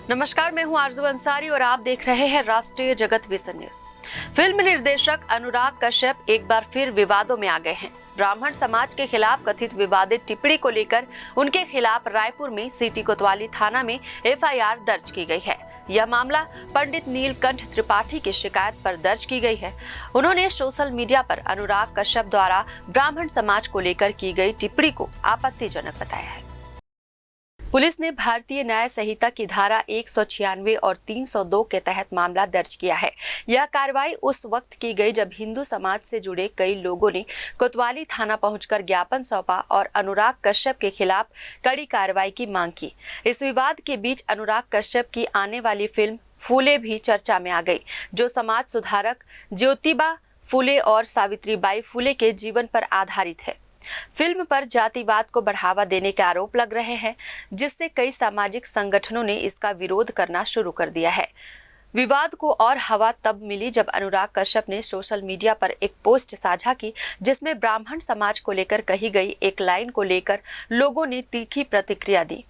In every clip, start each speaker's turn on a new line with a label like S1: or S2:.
S1: नमस्कार, मैं हूं आरजू अंसारी और आप देख रहे हैं राष्ट्रीय जगत विजन न्यूज। फिल्म निर्देशक अनुराग कश्यप एक बार फिर विवादों में आ गए हैं। ब्राह्मण समाज के खिलाफ कथित विवादित टिप्पणी को लेकर उनके खिलाफ रायपुर में सिटी कोतवाली थाना में एफआईआर दर्ज की गई है। यह मामला पंडित नीलकंठ त्रिपाठी की शिकायत पर दर्ज की गई है। उन्होंने सोशल मीडिया पर अनुराग कश्यप द्वारा ब्राह्मण समाज को लेकर की गई टिप्पणी को आपत्तिजनक बताया है। पुलिस ने भारतीय न्याय संहिता की धारा 196 और 302 के तहत मामला दर्ज किया है। यह कार्रवाई उस वक्त की गई जब हिंदू समाज से जुड़े कई लोगों ने कोतवाली थाना पहुंचकर ज्ञापन सौंपा और अनुराग कश्यप के खिलाफ कड़ी कार्रवाई की मांग की। इस विवाद के बीच अनुराग कश्यप की आने वाली फिल्म फूले भी चर्चा में आ गई, जो समाज सुधारक ज्योतिबा फूले और सावित्रीबाई फूले के जीवन पर आधारित है। फिल्म पर जातिवाद को बढ़ावा देने के आरोप लग रहे हैं, जिससे कई सामाजिक संगठनों ने इसका विरोध करना शुरू कर दिया है। विवाद को और हवा तब मिली जब अनुराग कश्यप ने सोशल मीडिया पर एक पोस्ट साझा की, जिसमें ब्राह्मण समाज को लेकर कही गई एक लाइन को लेकर लोगों ने तीखी प्रतिक्रिया दी।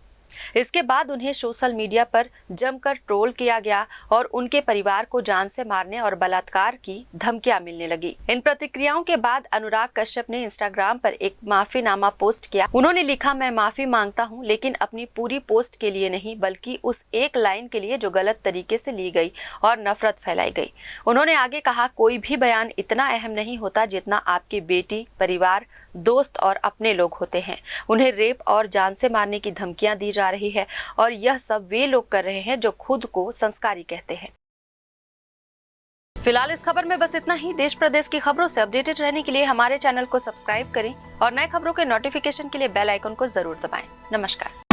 S1: इसके बाद उन्हें सोशल मीडिया पर जमकर ट्रोल किया गया और उनके परिवार को जान से मारने और बलात्कार की धमकियां मिलने लगी। इन प्रतिक्रियाओं के बाद अनुराग कश्यप ने इंस्टाग्राम पर एक माफीनामा पोस्ट किया। उन्होंने लिखा, मैं माफी मांगता हूं, लेकिन अपनी पूरी पोस्ट के लिए नहीं, बल्कि उस एक लाइन के लिए जो गलत तरीके से ली गई और नफरत फैलाई गई। उन्होंने आगे कहा, कोई भी बयान इतना अहम नहीं होता जितना आपकी बेटी, परिवार, दोस्त और अपने लोग होते हैं। उन्हें रेप और जान से मारने की धमकियां दी जा रही है और यह सब वे लोग कर रहे हैं जो खुद को संस्कारी कहते हैं। फिलहाल इस खबर में बस इतना ही। देश प्रदेश की खबरों से अपडेटेड रहने के लिए हमारे चैनल को सब्सक्राइब करें और नए खबरों के नोटिफिकेशन के लिए बेल आइकन को जरूर दबाएं। नमस्कार।